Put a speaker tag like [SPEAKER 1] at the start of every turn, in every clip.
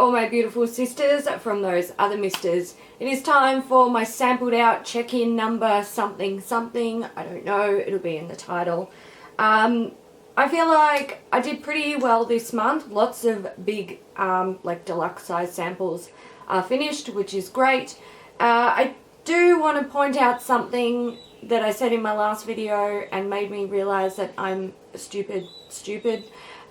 [SPEAKER 1] all my beautiful sisters from those other misters. It is time for my sampled out check-in number something something. I don't know, it'll be in the title. I feel like I did pretty well this month. Lots of big like deluxe size samples are finished, which is great. I do want to point out something that I said in my last video and made me realize that I'm stupid.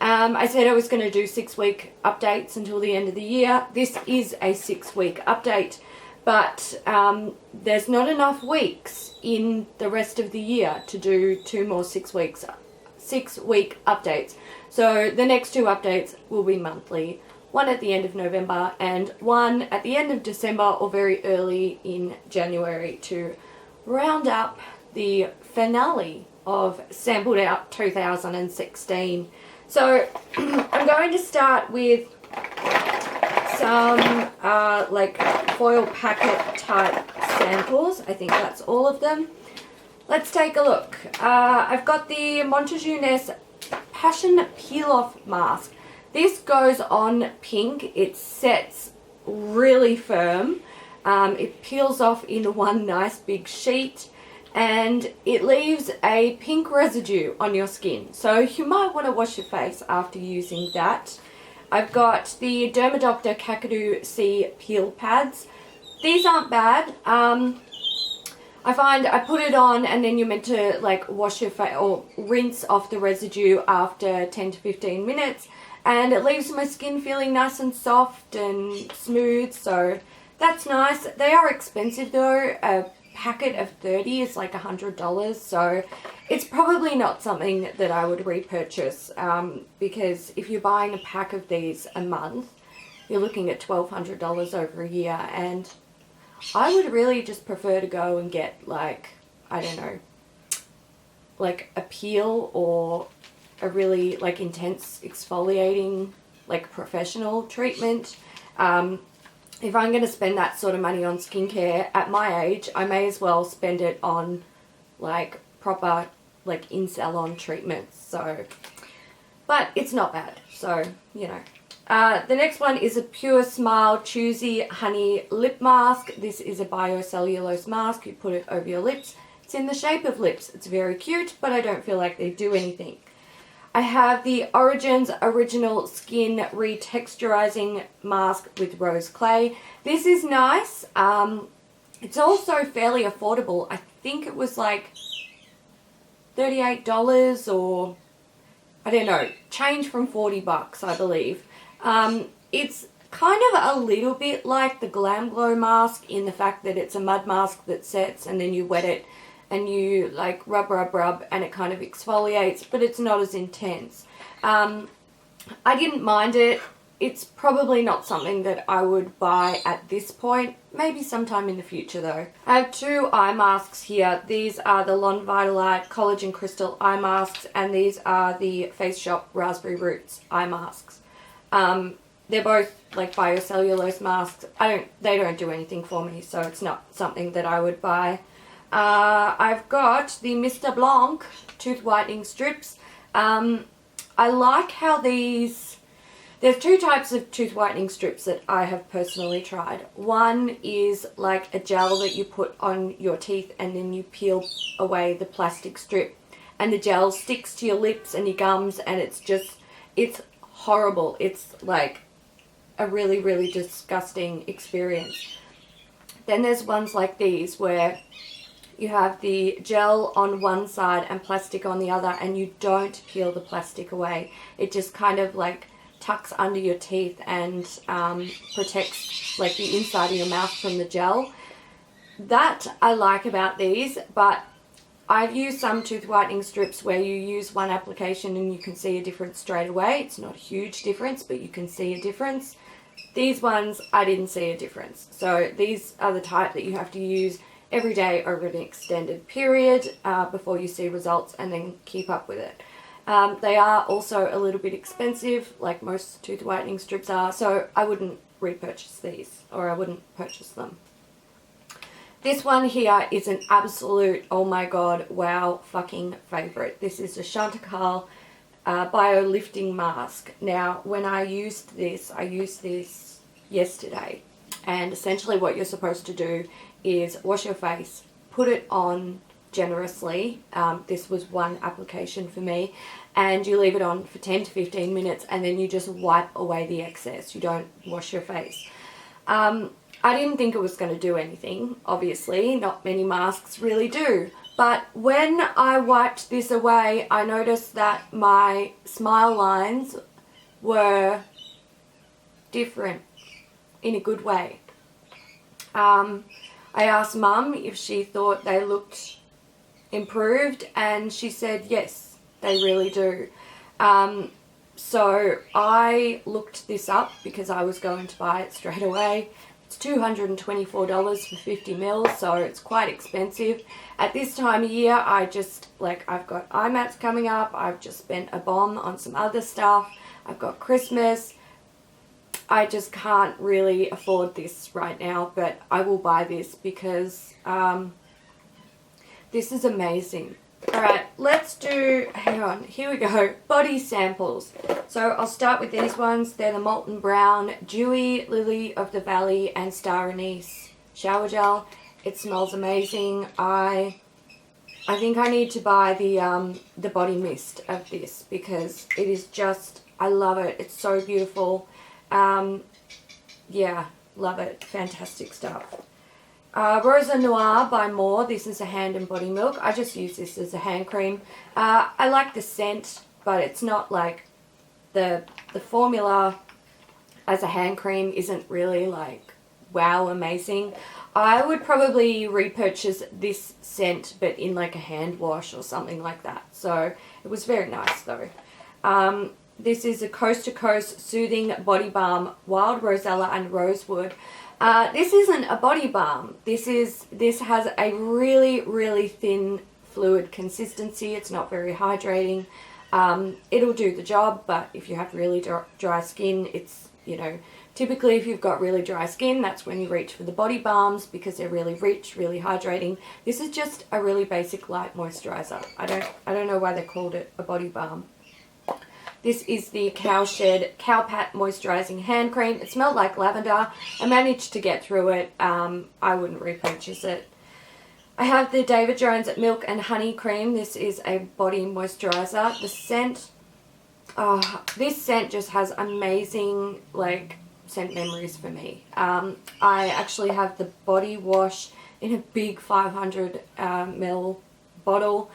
[SPEAKER 1] I said I was going to do 6-week updates until the end of the year. This is a 6-week update, but there's not enough weeks in the rest of the year to do 2 more 6-week updates. So the next 2 updates will be monthly. One at the end of November and one at the end of December or very early in January to round up the finale of Sampled Out 2016. So I'm going to start with some like foil packet type samples. I think that's all of them. Let's take a look. I've got the Montague Ness Passion Peel Off Mask. This goes on pink. It sets really firm. It peels off in one nice big sheet and it leaves a pink residue on your skin. So you might want to wash your face after using that. I've got the Dermadoctor Kakadu C Peel Pads. These aren't bad. I find I put it on and then you're meant to like wash your face or rinse off the residue after 10 to 15 minutes. And it leaves my skin feeling nice and soft and smooth, so that's nice. They are expensive though. A packet of 30 is like $100, so it's probably not something that I would repurchase because if you're buying a pack of these a month, you're looking at $1,200 over a year, and I would really just prefer to go and get like, I don't know, like a peel or a really like intense exfoliating like professional treatment. If I'm going to spend that sort of money on skincare at my age, I may as well spend it on like proper like in-salon treatments. So, but it's not bad, so you know. The next one is a Pure Smile Choosy Honey Lip Mask. This is a biocellulose mask. You put it over your lips. It's in the shape of lips. It's very cute, but I don't feel like they do anything. I have the Origins Original Skin Retexturizing Mask with Rose Clay. This is nice. It's also fairly affordable. I think it was like $38 or I don't know, change from $40 I believe. It's kind of a little bit like the Glam Glow mask in the fact that it's a mud mask that sets and then you wet it and you like rub and it kind of exfoliates, but it's not as intense. I didn't mind it. It's probably not something that I would buy at this point, maybe sometime in the future though. I have 2 eye masks here. These are the Lonvitalite Collagen Crystal eye masks and these are the Face Shop Raspberry Roots eye masks. They're both like biocellulose masks. They don't do anything for me, so it's not something that I would buy. I've got the Mr. Blanc tooth whitening strips. I like how there's 2 types of tooth whitening strips that I have personally tried. One is like a gel that you put on your teeth and then you peel away the plastic strip and the gel sticks to your lips and your gums and it's horrible. It's like a really, really disgusting experience. Then there's ones like these where you have the gel on one side and plastic on the other and you don't peel the plastic away. It just kind of like tucks under your teeth and protects like the inside of your mouth from the gel. That I like about these, but I've used some tooth whitening strips where you use one application and you can see a difference straight away. It's not a huge difference, but you can see a difference. These ones, I didn't see a difference. So these are the type that you have to use every day over an extended period before you see results and then keep up with it. They are also a little bit expensive, like most tooth whitening strips are, so I wouldn't repurchase these, or I wouldn't purchase them. This one here is an absolute, oh my god, wow fucking favourite. This is the Chantecaille Bio Lifting Mask. Now, when I used this yesterday. And essentially what you're supposed to do is wash your face, put it on generously. This was one application for me, and you leave it on for 10 to 15 minutes, and then you just wipe away the excess. You don't wash your face. I didn't think it was going to do anything, obviously. Not many masks really do. But when I wiped this away, I noticed that my smile lines were different in a good way. I asked Mum if she thought they looked improved, and she said yes, they really do. So I looked this up because I was going to buy it straight away. It's $224 for 50 mils, so it's quite expensive. At this time of year, I've got IMATs coming up, I've just spent a bomb on some other stuff, I've got Christmas. I just can't really afford this right now, but I will buy this because this is amazing. Alright, let's do, hang on, here we go, body samples. So I'll start with these ones. They're the Molten Brown, Dewy, Lily of the Valley, and Star Anise shower gel. It smells amazing. I think I need to buy the body mist of this because it is just, I love it. It's so beautiful. Yeah, love it. Fantastic stuff. Rosa Noir by More. This is a hand and body milk. I just use this as a hand cream. I like the scent, but it's not like the formula as a hand cream isn't really like wow amazing. I would probably repurchase this scent but in like a hand wash or something like that. So it was very nice though. This is a Coast to Coast Soothing Body Balm, Wild Rosella and Rosewood. This isn't a body balm. This has a really, really thin fluid consistency. It's not very hydrating. It'll do the job, but if you have really dry skin, it's, you know, typically if you've got really dry skin, that's when you reach for the body balms because they're really rich, really hydrating. This is just a really basic light moisturizer. I don't know why they called it a body balm. This is the Cowshed Cowpat Moisturizing Hand Cream. It smelled like lavender. I managed to get through it. I wouldn't repurchase it. I have the David Jones Milk and Honey Cream. This is a body moisturizer. The scent, this scent just has amazing like scent memories for me. I actually have the body wash in a big 500 ml bottle,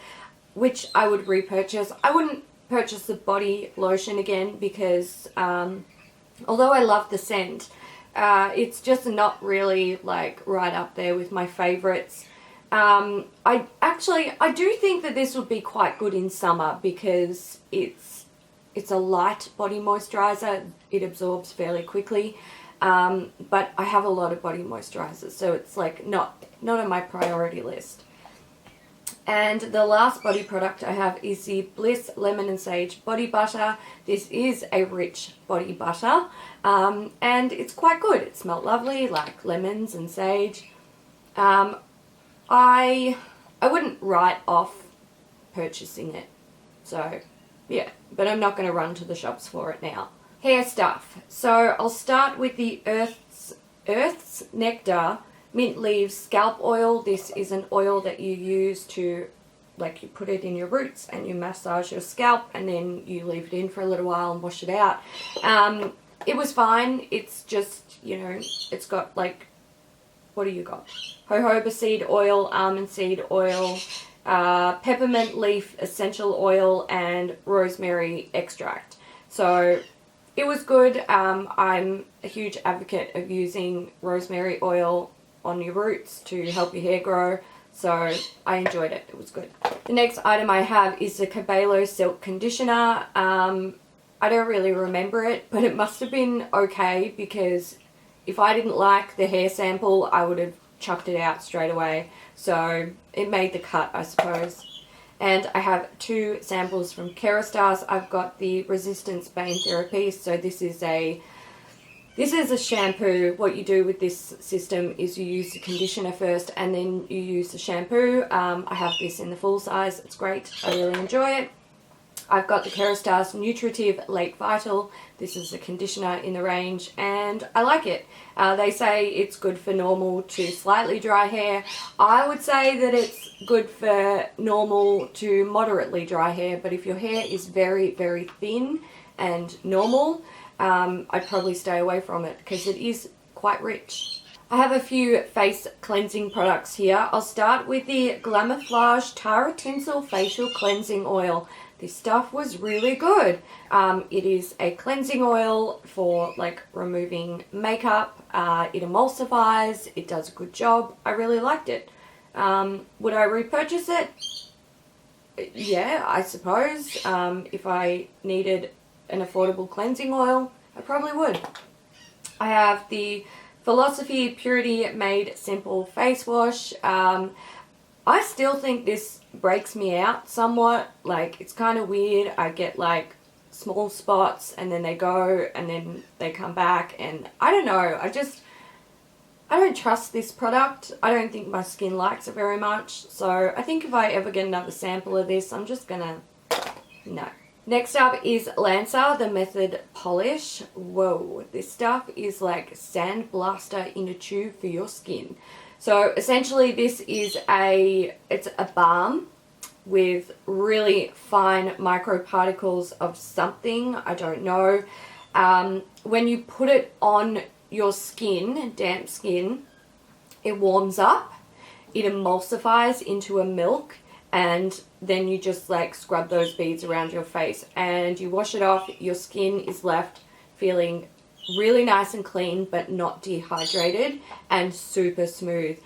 [SPEAKER 1] which I would repurchase. I wouldn't purchase the body lotion again because although I love the scent, it's just not really like right up there with my favorites. I do think that this would be quite good in summer because it's a light body moisturizer. It absorbs fairly quickly, but I have a lot of body moisturizers, so it's like not on my priority list. And the last body product I have is the Bliss Lemon and Sage Body Butter. This is a rich body butter, and it's quite good. It smelled lovely, like lemons and sage. I wouldn't write off purchasing it, so yeah, but I'm not going to run to the shops for it now. Hair stuff. So I'll start with the Earth's Nectar Mint Leaves Scalp Oil. This is an oil that you use to, like, you put it in your roots and you massage your scalp and then you leave it in for a little while and wash it out. It was fine. It's just, you know, it's got like, what do you got? Jojoba seed oil, almond seed oil, peppermint leaf essential oil, and rosemary extract. So it was good. I'm a huge advocate of using rosemary oil on your roots to help your hair grow, so I enjoyed it. It was good. The next item I have is the Cabello Silk Conditioner. I don't really remember it, but it must have been okay because if I didn't like the hair sample, I would have chucked it out straight away. So it made the cut, I suppose. And I have two samples from Kerastase. I've got the Resistance Bane Therapy. So this is a shampoo. What you do with this system is you use the conditioner first and then you use the shampoo. I have this in the full size. It's great. I really enjoy it. I've got the Kerastase Nutritive Lake Vital. This is a conditioner in the range and I like it. They say it's good for normal to slightly dry hair. I would say that it's good for normal to moderately dry hair, but if your hair is very, very thin and normal, I'd probably stay away from it because it is quite rich. I have a few face cleansing products here. I'll start with the Glamouflage Tara Tinsel Facial Cleansing Oil. This stuff was really good. It is a cleansing oil for like removing makeup. It emulsifies. It does a good job. I really liked it. Would I repurchase it? Yeah, I suppose. If I needed an affordable cleansing oil, I probably would. I have the Philosophy Purity Made Simple Face Wash. I still think this breaks me out somewhat. Like, it's kind of weird. I get like small spots and then they go and then they come back, and I don't know. I don't trust this product. I don't think my skin likes it very much. So I think if I ever get another sample of this, I'm just gonna, no. Next up is Lancer, the Method Polish. Whoa, this stuff is like Sand Blaster in a tube for your skin. So essentially this is it's a balm with really fine microparticles of something, I don't know. When you put it on your skin, damp skin, it warms up, it emulsifies into a milk, and then you just like scrub those beads around your face and you wash it off. Your skin is left feeling really nice and clean but not dehydrated and super smooth.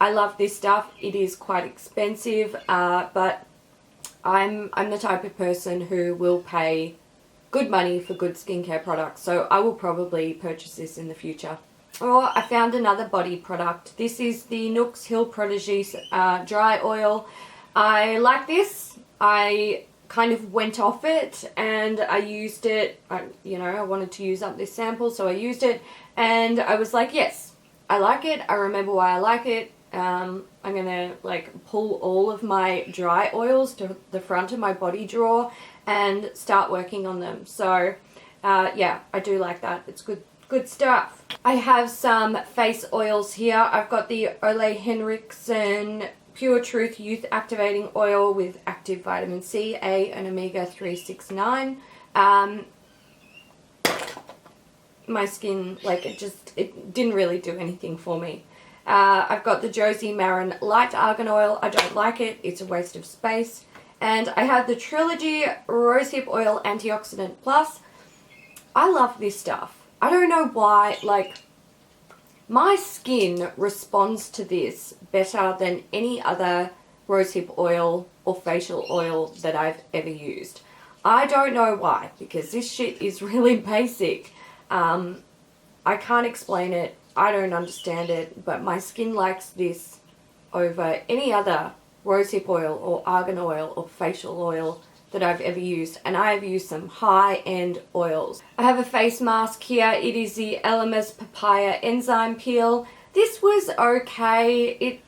[SPEAKER 1] I love this stuff. It is quite expensive, but I'm the type of person who will pay good money for good skincare products, so I will probably purchase this in the future. Or I found another body product. This is the Nooks Hill Protégé dry oil. I like this. I kind of went off it and I used it. I wanted to use up this sample, so I used it and I was like, yes, I like it. I remember why I like it. I'm gonna like pull all of my dry oils to the front of my body drawer and start working on them. So yeah, I do like that. It's good stuff. I have some face oils here. I've got the Ole Henriksen Pure Truth Youth Activating Oil with active vitamin C, A, and omega 369. My skin, like, it didn't really do anything for me. I've got the Josie Maran Light Argan Oil. I don't like it. It's a waste of space. And I have the Trilogy Rosehip Oil Antioxidant Plus. I love this stuff. I don't know why, like, my skin responds to this better than any other rosehip oil or facial oil that I've ever used. I don't know why, because this shit is really basic. I can't explain it. I don't understand it, but my skin likes this over any other rosehip oil or argan oil or facial oil that I've ever used, and I've used some high-end oils. I have a face mask here. It is the Elemis Papaya Enzyme Peel. This was okay.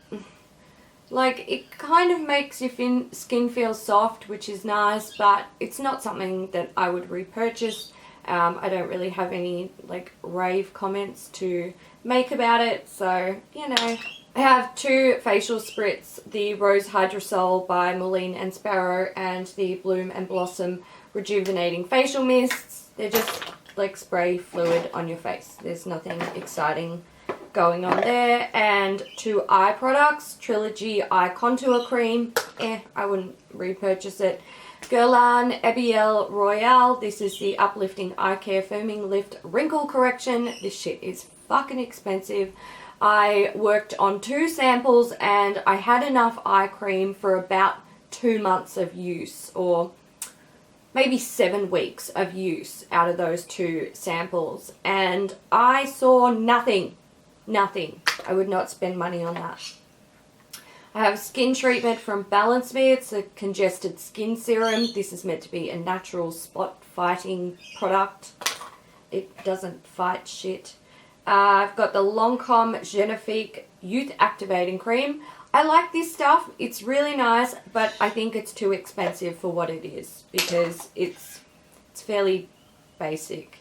[SPEAKER 1] It kind of makes your skin feel soft, which is nice, but it's not something that I would repurchase. I don't really have any like rave comments to make about it, so you know. I have two facial spritz, the Rose Hydrosol by Moline and Sparrow and the Bloom and Blossom Rejuvenating Facial Mists. They're just like spray fluid on your face. There's nothing exciting going on there. And two eye products, Trilogy Eye Contour Cream. I wouldn't repurchase it. Guerlain Abiel Royale. This is the Uplifting Eye Care Firming Lift Wrinkle Correction. This shit is fucking expensive. I worked on 2 samples and I had enough eye cream for about 2 months of use, or maybe 7 weeks of use out of those 2 samples, and I saw nothing. I would not spend money on that. I have skin treatment from Balance Me. It's a congested skin serum. This is meant to be a natural spot fighting product. It doesn't fight shit. I've got the Lancome Genifique Youth Activating Cream. I like this stuff. It's really nice, but I think it's too expensive for what it is because it's fairly basic.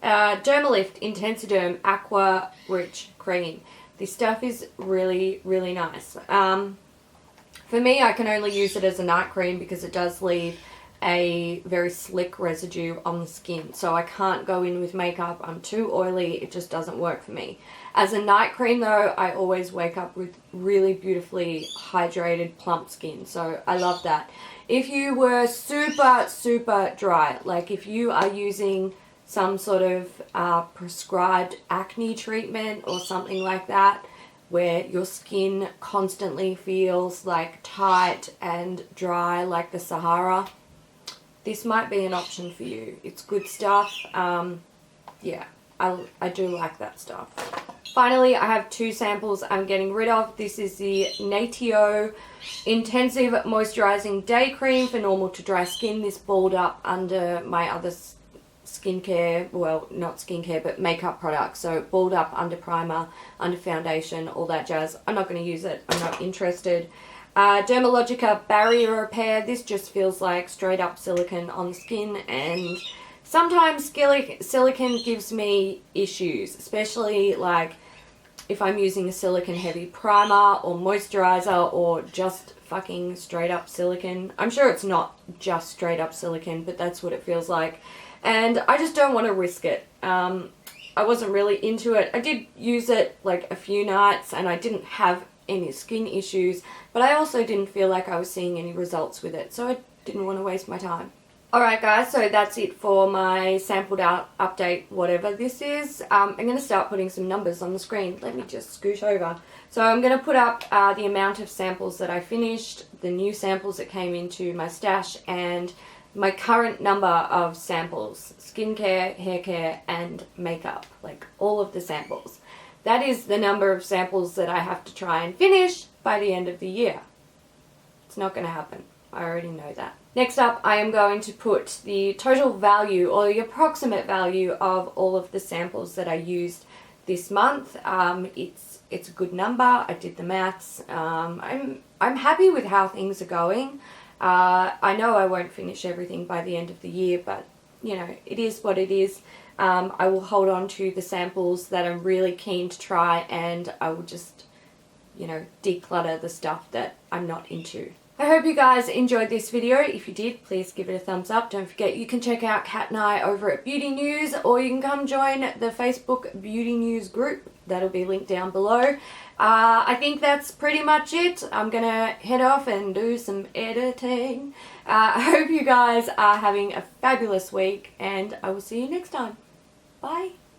[SPEAKER 1] Dermalift Intensiderm Aqua Rich Cream. This stuff is really, really nice. For me, I can only use it as a night cream because it does leave a very slick residue on the skin. So I can't go in with makeup. I'm too oily. It just doesn't work for me. As a night cream though, I always wake up with really beautifully hydrated, plump skin. So I love that. If you were super, super dry, like if you are using some sort of prescribed acne treatment or something like that, where your skin constantly feels like tight and dry like the Sahara, this might be an option for you. It's good stuff. Yeah, I do like that stuff. Finally, I have 2 samples I'm getting rid of. This is the Natio Intensive Moisturizing Day Cream for normal to dry skin. This balled up under my other skincare, well, not skincare, but makeup products. So balled up under primer, under foundation, all that jazz. I'm not going to use it. I'm not interested. Dermalogica Barrier Repair. This just feels like straight up silicone on the skin, and sometimes silicone gives me issues, especially like if I'm using a silicone heavy primer or moisturizer or just fucking straight up silicone. I'm sure it's not just straight up silicone, but that's what it feels like. And I just don't want to risk it. I wasn't really into it. I did use it like a few nights and I didn't have any skin issues, but I also didn't feel like I was seeing any results with it, so I didn't want to waste my time. Alright guys, so that's it for my sampled out update, whatever this is. I'm going to start putting some numbers on the screen. Let me just scoot over. So I'm going to put up the amount of samples that I finished, the new samples that came into my stash, and my current number of samples. Skincare, hair care, and makeup. Like all of the samples. That is the number of samples that I have to try and finish by the end of the year. It's not going to happen. I already know that. Next up, I am going to put the total value or the approximate value of all of the samples that I used this month. It's a good number. I did the maths. I'm happy with how things are going. I know I won't finish everything by the end of the year, but you know, it is what it is. I will hold on to the samples that I'm really keen to try, and I will just, you know, declutter the stuff that I'm not into. I hope you guys enjoyed this video. If you did, please give it a thumbs up. Don't forget you can check out Kat and I over at Beauty News, or you can come join the Facebook Beauty News group. That'll be linked down below. I think that's pretty much it. I'm gonna head off and do some editing. I hope you guys are having a fabulous week, and I will see you next time. Bye.